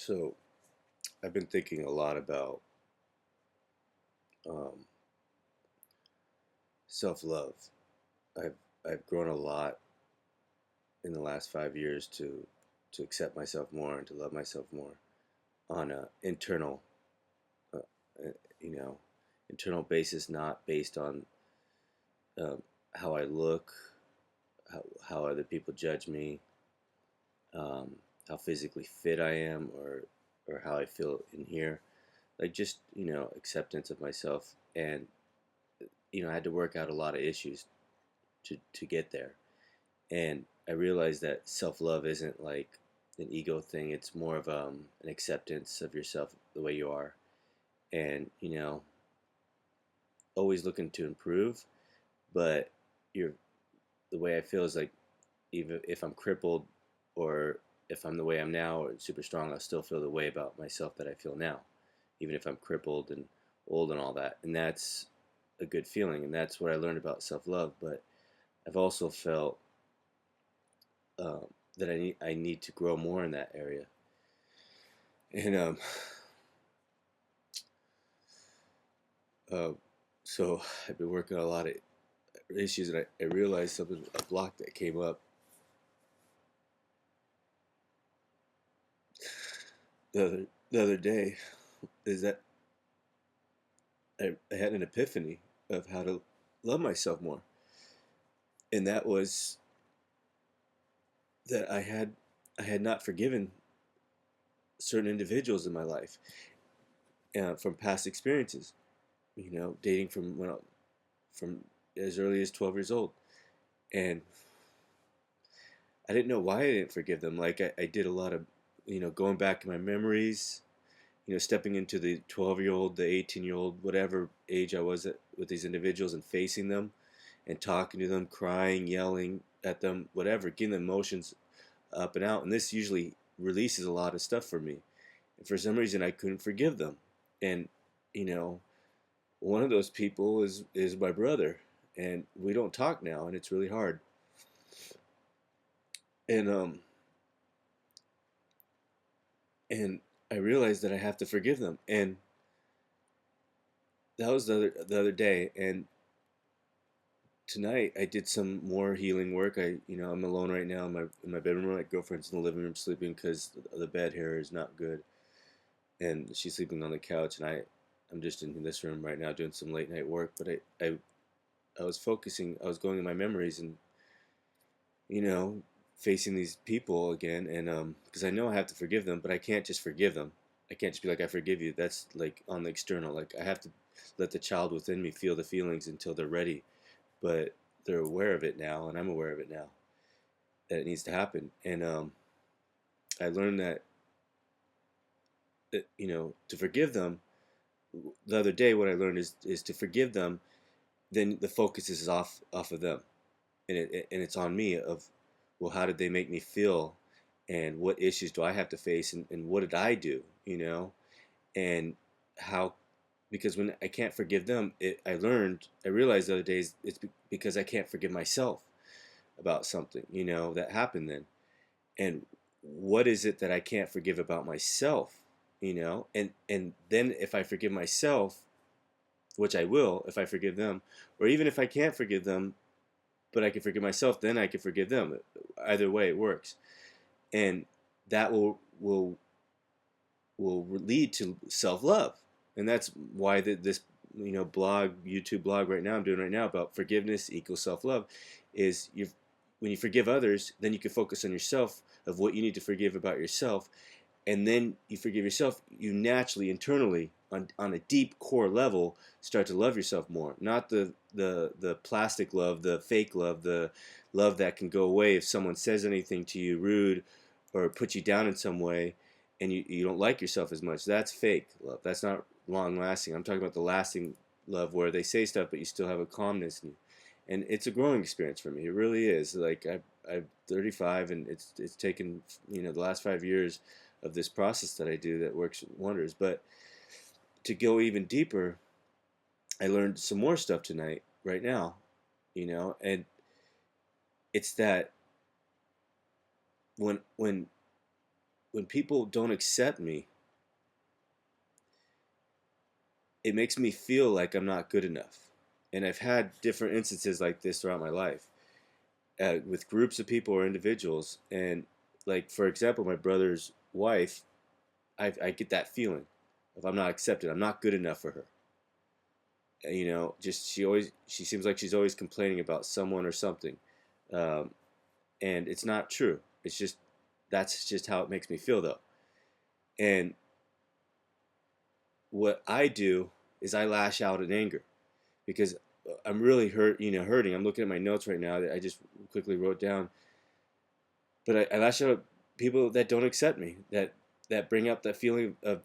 So I've been thinking a lot about um, self-love. I've I've grown a lot in the last 5 years to accept myself more and to love myself more on a uh, uh, you know, internal basis, not based on um, how I look, how other people judge me, um, how physically fit I am, or how I feel in here. Like just acceptance of myself, and I had to work out a lot of issues to get there. And I realized that self love isn't like an ego thing. It's more of an acceptance of yourself the way you are, and always looking to improve. But you're the way I feel is like even if I'm crippled or if I'm the way I'm now or super strong, I'll still feel the way about myself that I feel now, even if I'm crippled and old and all that. And that's a good feeling, and that's what I learned about self love. But I've also felt um, that I need to grow more in that area. And uh, so I've been working on a lot of issues, and I realized something, a block that came up the other day, is that I had an epiphany of how to love myself more, and that was that I had not forgiven certain individuals in my life from past experiences. Dating from as early as 12 years old, and I didn't know why I didn't forgive them. Like I did a lot of, going back in my memories, stepping into the 12-year-old, the 18-year-old, whatever age I was with these individuals and facing them and talking to them, crying, yelling at them, whatever, getting the emotions up and out. And this usually releases a lot of stuff for me. And for some reason, I couldn't forgive them. And, you know, one of those people is my brother. And we don't talk now, and it's really hard. And and I realized that I have to forgive them. And that was the other day. And tonight I did some more healing work. I'm alone right now in my bedroom. My girlfriend's in the living room sleeping because the bed here is not good, and she's sleeping on the couch. And I'm just in this room right now doing some late night work. But I was focusing. I was going in my memories and you know facing these people again, and because I know I have to forgive them, but I can't just forgive them. I can't just be like, I forgive you. That's like on the external. Like I have to let the child within me feel the feelings until they're ready, but they're aware of it now, and I'm aware of it now that it needs to happen. And I learned that to forgive them. The other day, what I learned is to forgive them. Then the focus is off of them, and it's on me. Of well, how did they make me feel, and what issues do I have to face, and what did I do? And how because when I can't forgive them, I realized the other days it's because I can't forgive myself about something, that happened then. And what is it that I can't forgive about myself, and then if I forgive myself, which I will if I forgive them, or even if I can't forgive them, but I can forgive myself, then I can forgive them. Either way, it works, and that will lead to self love, and that's why this YouTube blog right now I'm doing right now about forgiveness equals self love, is when you forgive others, then you can focus on yourself of what you need to forgive about yourself, and then you forgive yourself. You naturally, internally, on a deep core level, start to love yourself more. Not the plastic love, the fake love, the love that can go away if someone says anything to you rude or put you down in some way, and you don't like yourself as much. That's fake love. That's not long lasting. I'm talking about the lasting love where they say stuff but you still have a calmness in you. And it's a growing experience for me. It really is. Like I'm 35, and it's taken the last 5 years of this process that I do that works wonders. But to go even deeper, I learned some more stuff tonight, right now, and it's that when when people don't accept me, it makes me feel like I'm not good enough. And I've had different instances like this throughout my life, with groups of people or individuals. And, like, for example, my brother's wife, I get that feeling of I'm not accepted. I'm not good enough for her. Just she seems like she's always complaining about someone or something, um, and it's not true. It's just that's just how it makes me feel though. And what I do is I lash out in anger because I'm really hurting. I'm looking at my notes right now that I just quickly wrote down. But I lash out at people that don't accept me, that bring up that feeling of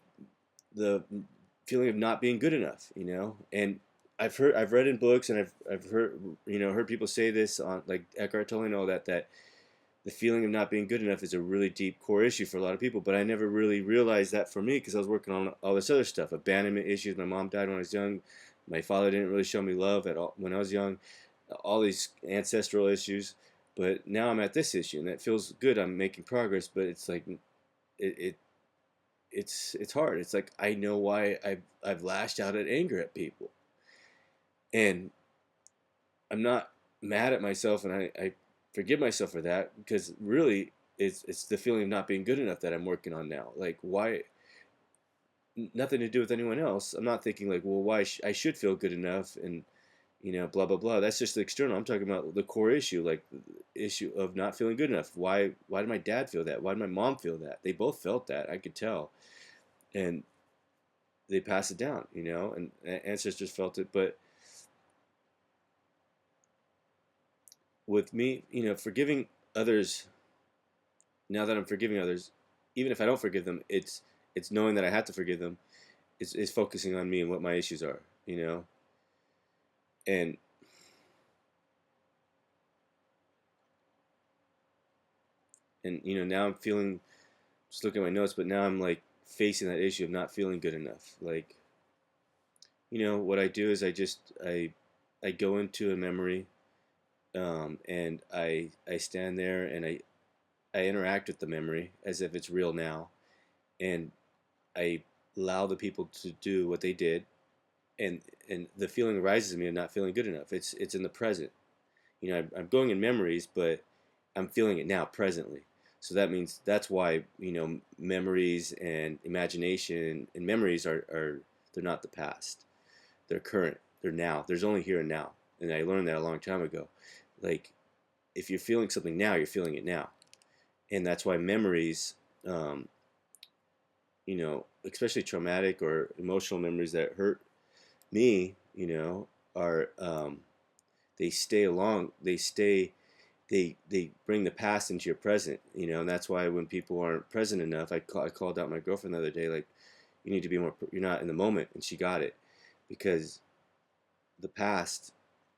the feeling of not being good enough, And I've read in books, and I've heard people say this on, like, Eckhart Tolle and all that the feeling of not being good enough is a really deep core issue for a lot of people. But I never really realized that for me because I was working on all this other stuff, abandonment issues. My mom died when I was young. My father didn't really show me love at all when I was young. All these ancestral issues. But now I'm at this issue, and it feels good. I'm making progress, but it's like it it's hard. It's like I know why I've lashed out at anger at people, and I'm not mad at myself, and I forgive myself for that because really it's the feeling of not being good enough that I'm working on now. Like, why? Nothing to do with anyone else. I'm not thinking like, well, why I should feel good enough, and blah blah blah. That's just the external. I'm talking about the core issue, like the issue of not feeling good enough. Why did my dad feel that? Why did my mom feel that? They both felt that. I could tell, and they pass it down, and ancestors felt it. But with me, forgiving others, now that I'm forgiving others, even if I don't forgive them, it's knowing that I have to forgive them. It's focusing on me and what my issues are, and now I'm feeling, just looking at my notes, but now I'm like facing that issue of not feeling good enough. Like, what I do is I go into a memory, and I stand there and I interact with the memory as if it's real now, and I allow the people to do what they did, and the feeling arises in me of not feeling good enough. It's in the present. I'm going in memories, but I'm feeling it now presently. So that means that's why memories and imagination and memories are they're not the past. They're current. They're now. There's only here and now. And I learned that a long time ago. Like, if you're feeling something now, you're feeling it now. And that's why memories, especially traumatic or emotional memories that hurt me, are they stay along. They bring the past into your present, and that's why when people aren't present enough, I called out my girlfriend the other day, like, you need to be more, you're not in the moment, and she got it, because the past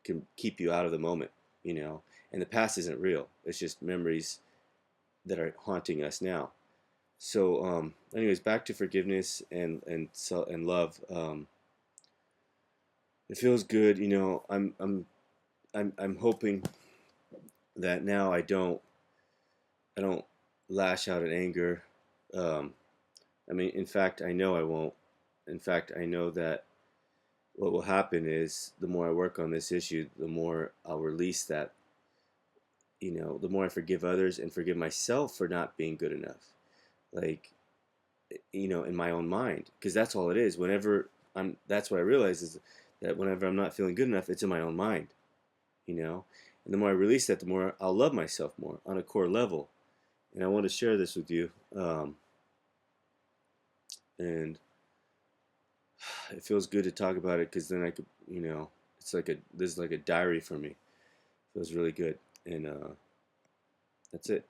can keep you out of the moment, and the past isn't real. It's just memories that are haunting us now. So, anyways, back to forgiveness and love. It feels good, I'm hoping that now I don't lash out in anger. Um, I mean, in fact, I know I won't. In fact, I know that what will happen is the more I work on this issue, the more I'll release that. The more I forgive others and forgive myself for not being good enough. Like, in my own mind, because that's all it is. That's what I realize is that whenever I'm not feeling good enough, it's in my own mind. And the more I release that, the more I'll love myself more on a core level. And I want to share this with you. And it feels good to talk about it because then I could, this is like a diary for me. It feels really good. And that's it.